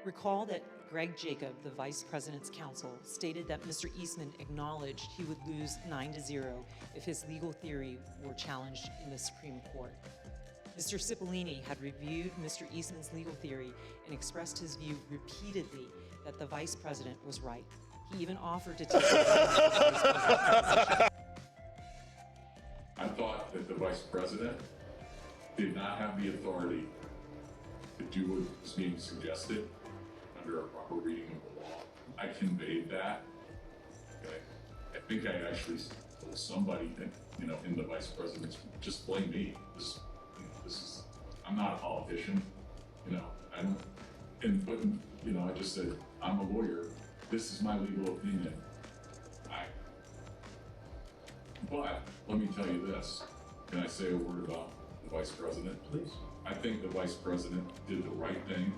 Recall that Greg Jacob, the Vice President's counsel, stated that Mr. Eastman acknowledged he would lose 9-0 if his legal theory were challenged in the Supreme Court. Mr. Cipollini had reviewed Mr. Eastman's legal theory and expressed his view repeatedly that the Vice President was right. He even offered to take the Vice President. I thought that the Vice President did not have the authority to do what was being suggested under a proper reading of the law. I conveyed that. Okay. I think I actually told somebody that, in the Vice President's, just blame me. I'm not a politician. I don't, but I just said, I'm a lawyer. This is my legal opinion. But let me tell you this. Can I say a word about the Vice President? Please. I think the Vice President did the right thing.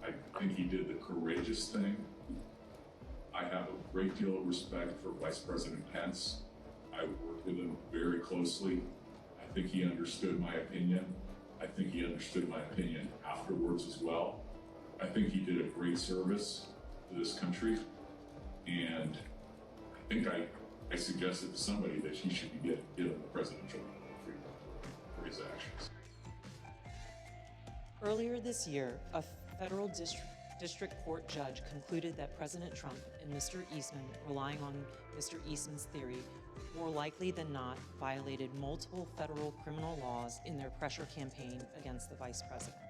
I think he did the courageous thing. I have a great deal of respect for Vice President Pence. I worked with him very closely. I think he understood my opinion. I think he understood my opinion afterwards as well. I think he did a great service to this country. And I think I suggested to somebody that he should be given the Presidential Medal of Freedom for his actions. Earlier this year, a federal district court judge concluded that President Trump and Mr. Eastman, relying on Mr. Eastman's theory, more likely than not violated multiple federal criminal laws in their pressure campaign against the Vice President.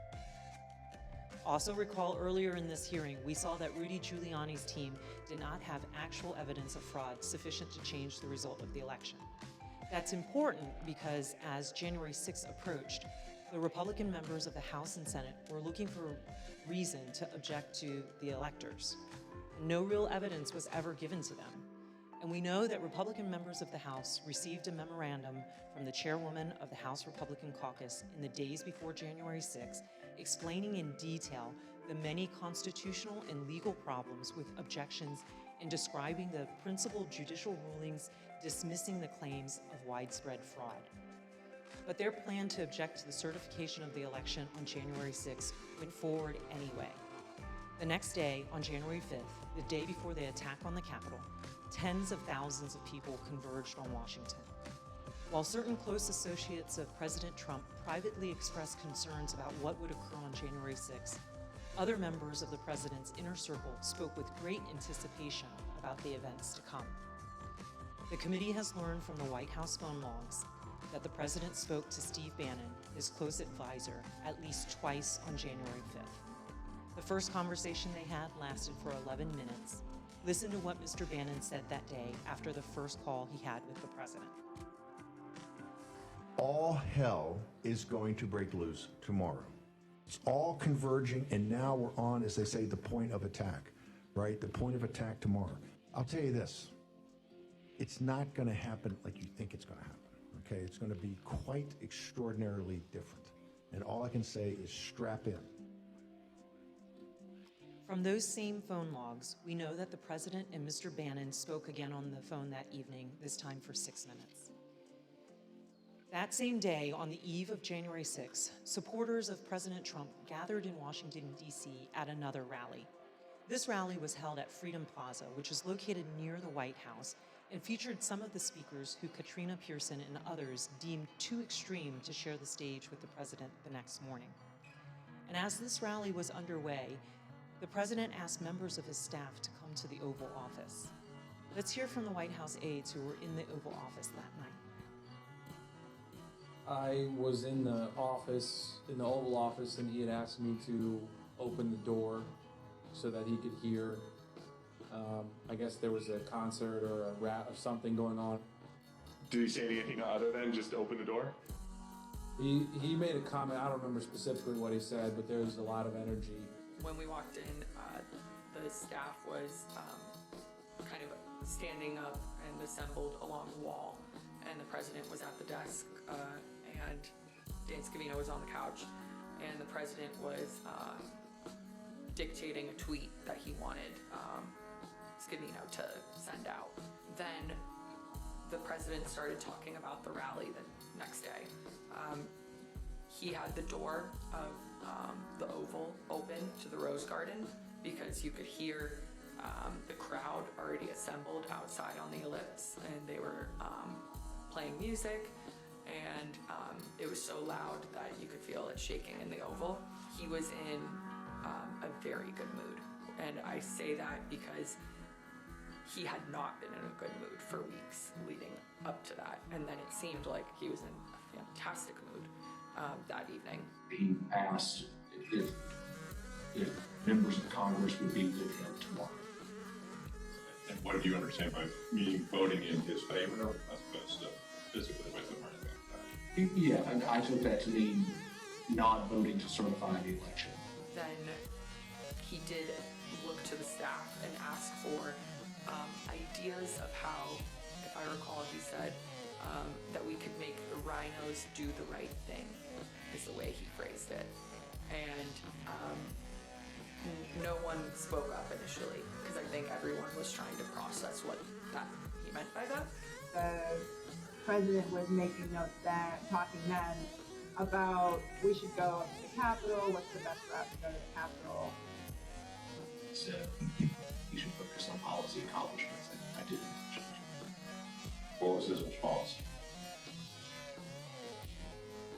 Also recall earlier in this hearing, we saw that Rudy Giuliani's team did not have actual evidence of fraud sufficient to change the result of the election. That's important because as January 6th approached, the Republican members of the House and Senate were looking for reason to object to the electors. No real evidence was ever given to them. And we know that Republican members of the House received a memorandum from the chairwoman of the House Republican Caucus in the days before January 6th, explaining in detail the many constitutional and legal problems with objections and describing the principal judicial rulings dismissing the claims of widespread fraud. But their plan to object to the certification of the election on January 6th went forward anyway. The next day, on January 5th, the day before the attack on the Capitol, tens of thousands of people converged on Washington. While certain close associates of President Trump privately expressed concerns about what would occur on January 6th, other members of the president's inner circle spoke with great anticipation about the events to come. The committee has learned from the White House phone logs that the president spoke to Steve Bannon, his close advisor, at least twice on January 5th. The first conversation they had lasted for 11 minutes. Listen to what Mr. Bannon said that day after the first call he had with the president. All hell is going to break loose tomorrow. It's all converging, and now we're on, as they say, the point of attack, right? The point of attack tomorrow. I'll tell you this, it's not going to happen like you think it's going to happen. Okay, it's going to be quite extraordinarily different. And all I can say is strap in. From those same phone logs, we know that the president and Mr. Bannon spoke again on the phone that evening, this time for 6 minutes. That same day, on the eve of January 6th, supporters of President Trump gathered in Washington, D.C. at another rally. This rally was held at Freedom Plaza, which is located near the White House, and featured some of the speakers who Katrina Pearson and others deemed too extreme to share the stage with the president the next morning. And as this rally was underway, the president asked members of his staff to come to the Oval Office. Let's hear from the White House aides who were in the Oval Office that night. I was in the Oval Office, and he had asked me to open the door so that he could hear. I guess there was a concert or a rap or something going on. Did he say anything other than just open the door? He made a comment. I don't remember specifically what he said, but there was a lot of energy. When we walked in, the staff was kind of standing up and assembled along the wall, and the president was at the desk, and Dan Scavino was on the couch, and the president was dictating a tweet that he wanted Scavino to send out. Then the president started talking about the rally the next day. He had the door of the Oval open, to the Rose Garden because you could hear the crowd already assembled outside on the ellipse, and they were playing music, and it was so loud that you could feel it shaking in the Oval. He was in a very good mood, and I say that because he had not been in a good mood for weeks leading up to that, and then it seemed like he was in a fantastic mood that evening. He asked if members of Congress would be with him tomorrow. And what do you understand by me voting in his favor as opposed to physically with him or anything like that? Yeah, and I took that to mean not voting to certify the election. Then he did look to the staff and ask for ideas of how, if I recall, he said that we could make the rhinos do the right thing, is the way he phrased it. And no one spoke up initially because I think everyone was trying to process what that he meant by that. The president was making notes then, talking then about we should go up to the Capitol, what's the best route to go to the Capitol. He said he should focus on policy accomplishments, and I didn't. What was his response?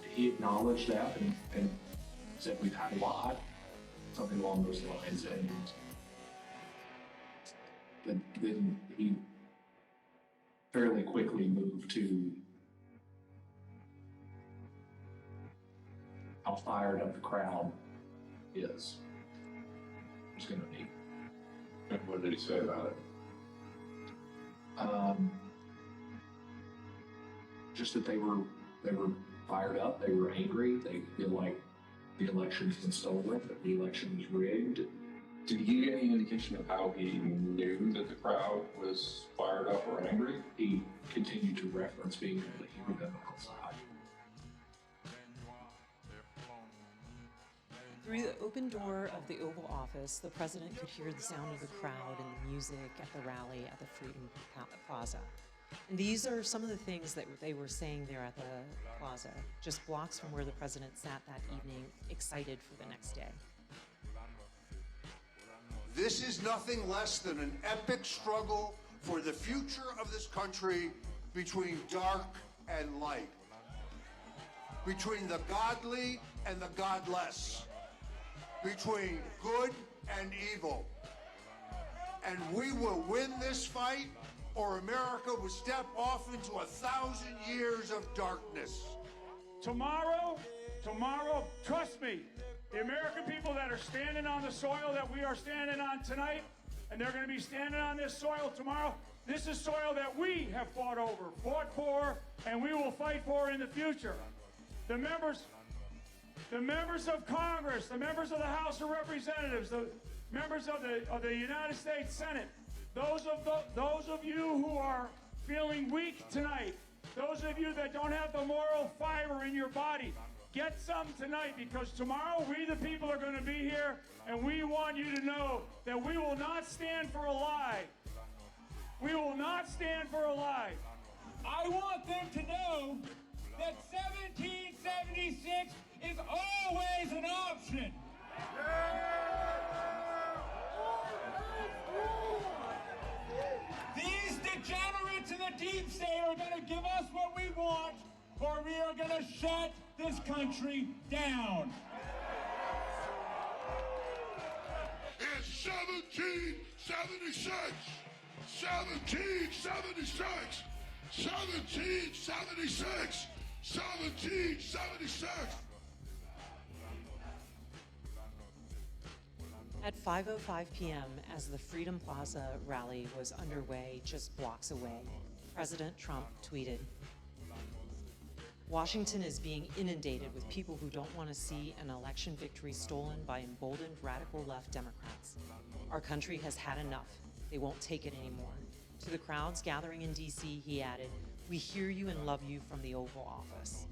He acknowledged that and said we've had a lot, something along those lines, and then he fairly quickly moved to how fired up the crowd is going to be. And what did he say about it? Just that they were fired up, they were angry, they feel like the election's been stolen, that the election was rigged. Did he get any indication of how he knew that the crowd was fired up or angry? He continued to reference being able to hear them outside. Through the open door of the Oval Office, the president could hear the sound of the crowd and the music at the rally at the Freedom Plaza. And these are some of the things that they were saying there at the plaza, just blocks from where the president sat that evening, excited for the next day. This is nothing less than an epic struggle for the future of this country between dark and light, between the godly and the godless, between good and evil. And we will win this fight, or America will step off into 1,000 years of darkness. Tomorrow, trust me, the American people that are standing on the soil that we are standing on tonight, and they're going to be standing on this soil tomorrow, this is soil that we have fought over, fought for, and we will fight for in the future. The members of Congress, the members of the House of Representatives, the members of the United States Senate, those of you who are feeling weak tonight, those of you that don't have the moral fiber in your body, get some tonight, because tomorrow we the people are going to be here, and we want you to know that we will not stand for a lie. We will not stand for a lie. I want them to know that 1776 is always an option. These degenerates in the deep state are going to give us what we want, or we are going to shut this country down. It's 1776! 1776! 1776! 1776! At 5:05 p.m., as the Freedom Plaza rally was underway just blocks away, President Trump tweeted, "Washington is being inundated with people who don't want to see an election victory stolen by emboldened radical left Democrats. Our country has had enough. They won't take it anymore." To the crowds gathering in D.C., he added, "We hear you and love you from the Oval Office."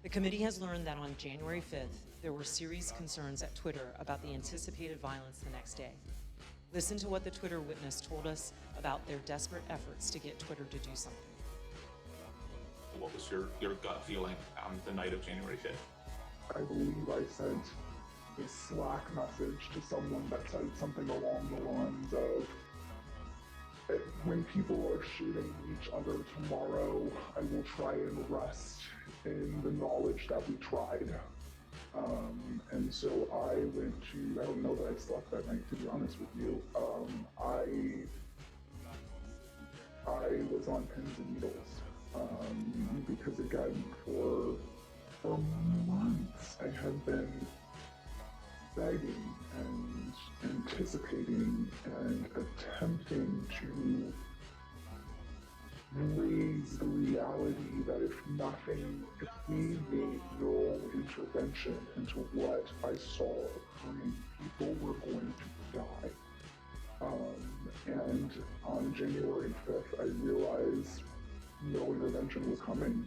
The committee has learned that on January 5th, there were serious concerns at Twitter about the anticipated violence the next day. Listen to what the Twitter witness told us about their desperate efforts to get Twitter to do something. What was your gut feeling on the night of January 5th? I believe I sent a Slack message to someone that said something along the lines of, when people are shooting each other tomorrow, I will try and rest in the knowledge that we tried. And so I went to, I don't know that I slept that night, to be honest with you. I was on pins and needles, because again, for months I had been begging and anticipating and attempting to raise the reality that if we made no intervention into what I saw occurring, people were going to die. And on January 5th, I realized no intervention was coming.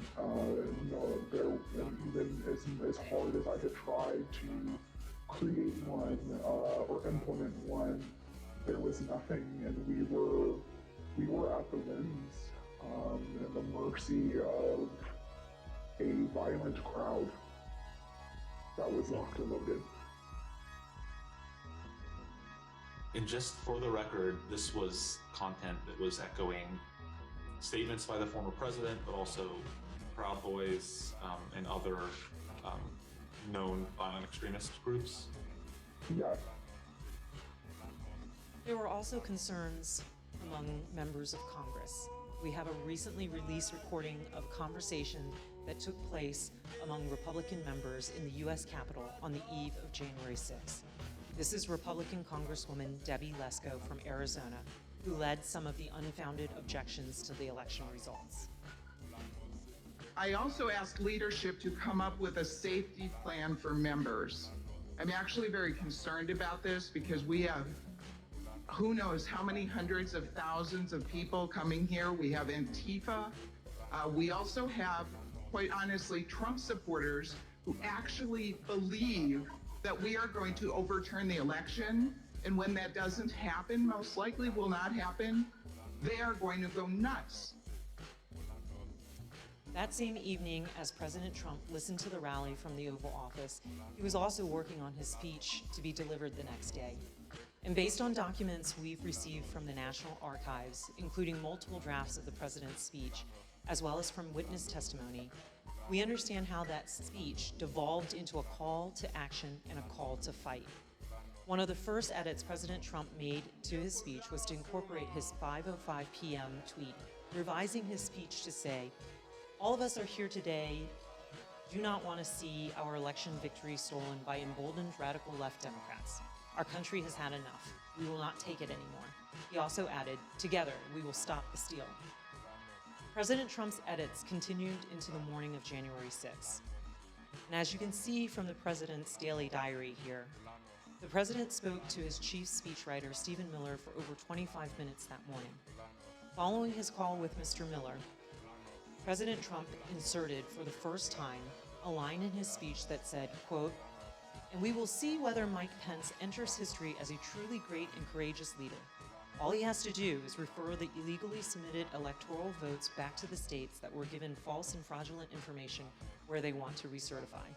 Even as hard as I had tried to create one or implement one, there was nothing, and we were at the whims and the mercy of a violent crowd that was locked and loaded. And just for the record, this was content that was echoing statements by the former president, but also Proud Boys and other known violent extremist groups. Yes. There were also concerns among members of Congress. We have a recently released recording of a conversation that took place among Republican members in the U.S. Capitol on the eve of January 6th. This is Republican Congresswoman Debbie Lesko from Arizona, who led some of the unfounded objections to the election results. I also asked leadership to come up with a safety plan for members. I'm actually very concerned about this because we have who knows how many hundreds of thousands of people coming here. We have Antifa. We also have, quite honestly, Trump supporters who actually believe that we are going to overturn the election. And when that doesn't happen, most likely will not happen, they are going to go nuts. That same evening, as President Trump listened to the rally from the Oval Office, he was also working on his speech to be delivered the next day. And based on documents we've received from the National Archives, including multiple drafts of the president's speech, as well as from witness testimony, we understand how that speech devolved into a call to action and a call to fight. One of the first edits President Trump made to his speech was to incorporate his 5:05 p.m. tweet, revising his speech to say, "All of us are here today, do not want to see our election victory stolen by emboldened radical left Democrats. Our country has had enough. We will not take it anymore." He also added, "Together, we will stop the steal." President Trump's edits continued into the morning of January 6th. And as you can see from the president's daily diary here, the president spoke to his chief speechwriter, Stephen Miller, for over 25 minutes that morning. Following his call with Mr. Miller, President Trump inserted for the first time a line in his speech that said, quote, "And we will see whether Mike Pence enters history as a truly great and courageous leader. All he has to do is refer the illegally submitted electoral votes back to the states that were given false and fraudulent information where they want to recertify."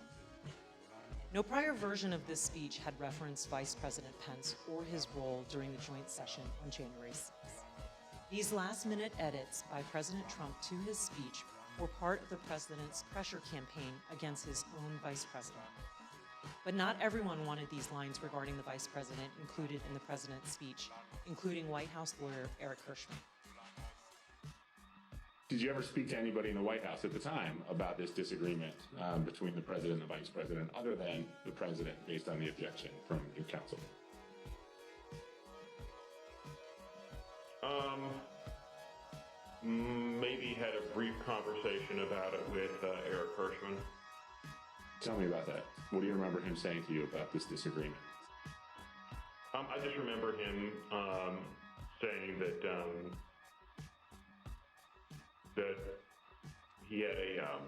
No prior version of this speech had referenced Vice President Pence or his role during the joint session on January 6th. These last-minute edits by President Trump to his speech were part of the president's pressure campaign against his own vice president. But not everyone wanted these lines regarding the vice president included in the president's speech, including White House lawyer Eric Hirschman. Did you ever speak to anybody in the White House at the time about this disagreement between the president and the vice president, other than the president, based on the objection from your counsel? Maybe had a brief conversation about it with Eric Hirschman. Tell me about that. What do you remember him saying to you about this disagreement? I just remember him saying that that he had a I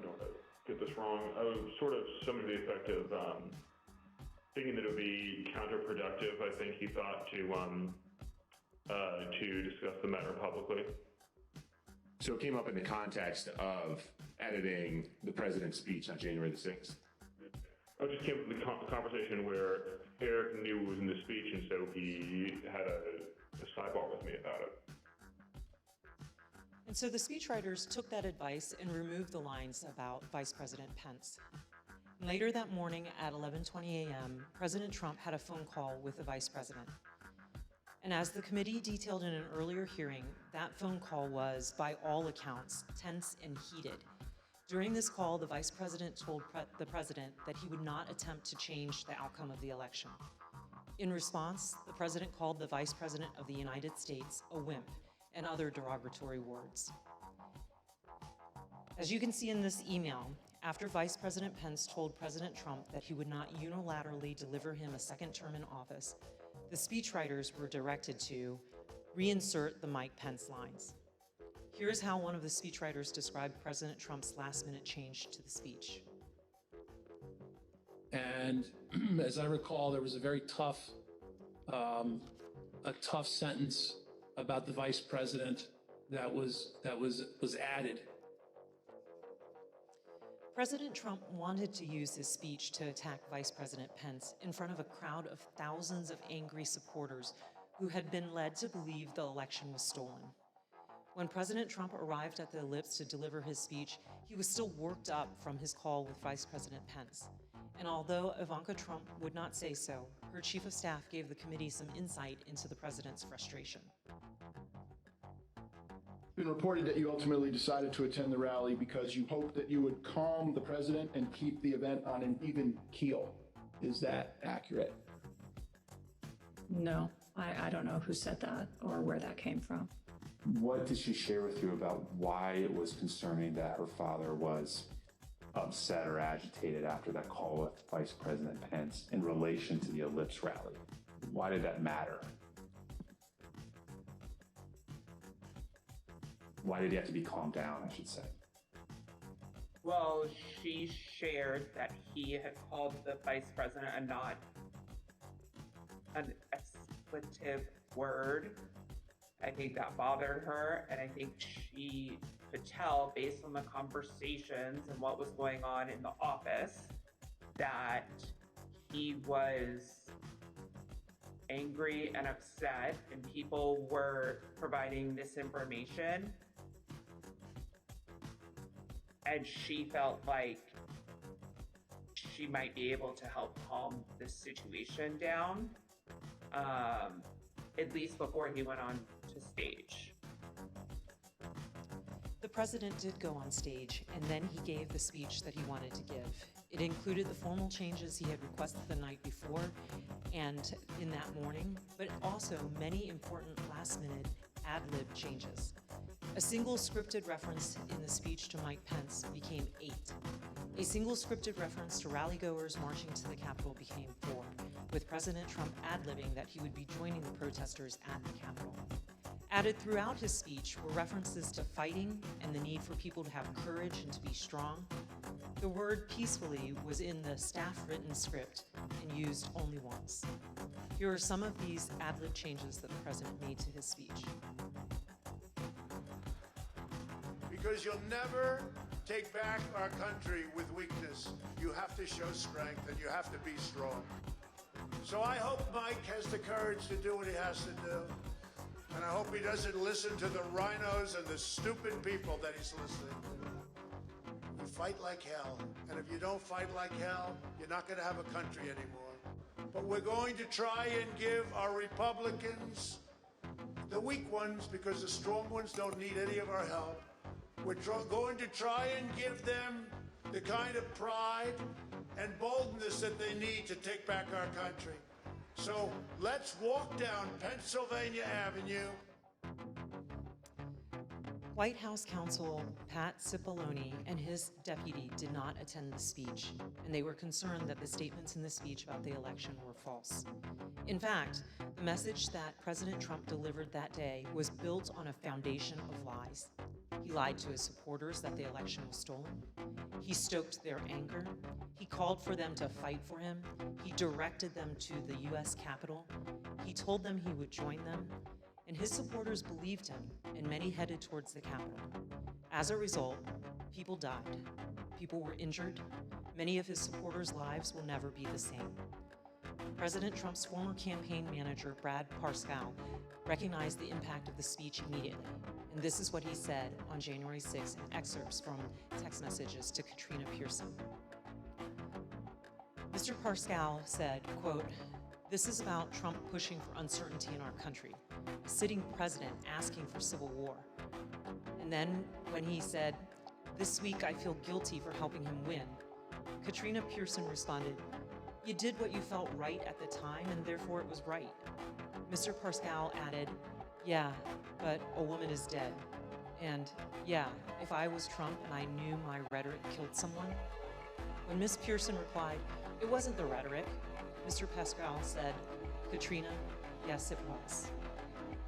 don't want to get this wrong. Sort of something to the effect of thinking that it would be counterproductive. I think he thought to discuss the matter publicly. So it came up in the context of editing the president's speech on January the 6th? I just came from the conversation where Eric knew it was in the speech, and so he had a sidebar with me about it. And so the speechwriters took that advice and removed the lines about Vice President Pence. Later that morning at 11:20 a.m., President Trump had a phone call with the Vice President. And as the committee detailed in an earlier hearing, that phone call was, by all accounts, tense and heated. During this call, the Vice President told the President that he would not attempt to change the outcome of the election. In response, the President called the Vice President of the United States a wimp and other derogatory words. As you can see in this email, after Vice President Pence told President Trump that he would not unilaterally deliver him a second term in office, the speechwriters were directed to reinsert the Mike Pence lines. Here's how one of the speechwriters described President Trump's last-minute change to the speech. And as I recall, there was a very tough sentence about the vice president that was added. President Trump wanted to use his speech to attack Vice President Pence in front of a crowd of thousands of angry supporters who had been led to believe the election was stolen. When President Trump arrived at the Ellipse to deliver his speech, he was still worked up from his call with Vice President Pence. And although Ivanka Trump would not say so, her chief of staff gave the committee some insight into the president's frustration. It's been reported that you ultimately decided to attend the rally because you hoped that you would calm the president and keep the event on an even keel. Is that accurate? No, I don't know who said that or where that came from. What did she share with you about why it was concerning that her father was upset or agitated after that call with Vice President Pence in relation to the Ellipse rally? Why did that matter? Why did he have to be calmed down, I should say? Well, she shared that he had called the vice president a not an expletive word. I think that bothered her, and I think she could tell based on the conversations and what was going on in the office that he was angry and upset, and people were providing misinformation. And she felt like she might be able to help calm the situation down, at least before he went on to stage. The president did go on stage, and then he gave the speech that he wanted to give. It included the formal changes he had requested the night before and in that morning, but also many important last-minute ad-lib changes. A single scripted reference in the speech to Mike Pence became 8. A single scripted reference to rally-goers marching to the Capitol became 4, with President Trump ad-libbing that he would be joining the protesters at the Capitol. Added throughout his speech were references to fighting and the need for people to have courage and to be strong. The word peacefully was in the staff-written script and used only once. Here are some of these ad-lib changes that the president made to his speech. Because you'll never take back our country with weakness. You have to show strength and you have to be strong. So I hope Mike has the courage to do what he has to do. And I hope he doesn't listen to the rhinos and the stupid people that he's listening to. We fight like hell. And if you don't fight like hell, you're not going to have a country anymore. But we're going to try and give our Republicans, the weak ones, because the strong ones don't need any of our help. We're going to try and give them the kind of pride and boldness that they need to take back our country. So let's walk down Pennsylvania Avenue. White House counsel Pat Cipollone and his deputy did not attend the speech, and they were concerned that the statements in the speech about the election were false. In fact, the message that President Trump delivered that day was built on a foundation of lies. He lied to his supporters that the election was stolen. He stoked their anger. He called for them to fight for him. He directed them to the U.S. Capitol. He told them he would join them. And his supporters believed him, and many headed towards the Capitol. As a result, People died. People were injured. Many of his supporters' lives will never be the same. President Trump's former campaign manager, Brad Parscale, recognized the impact of the speech immediately. And this is what he said on January 6th in excerpts from text messages to Katrina Pearson. Mr. Parscale said, quote, "This is about Trump pushing for uncertainty in our country, a sitting president asking for civil war." And then when he said, "This week I feel guilty for helping him win," Katrina Pearson responded, "You did what you felt right at the time, and therefore it was right." Mr. Parscale added, "Yeah, but a woman is dead. And yeah, if I was Trump and I knew my rhetoric killed someone." When Ms. Pearson replied, "It wasn't the rhetoric," Mr. Parscale said, "Katrina, yes, it was."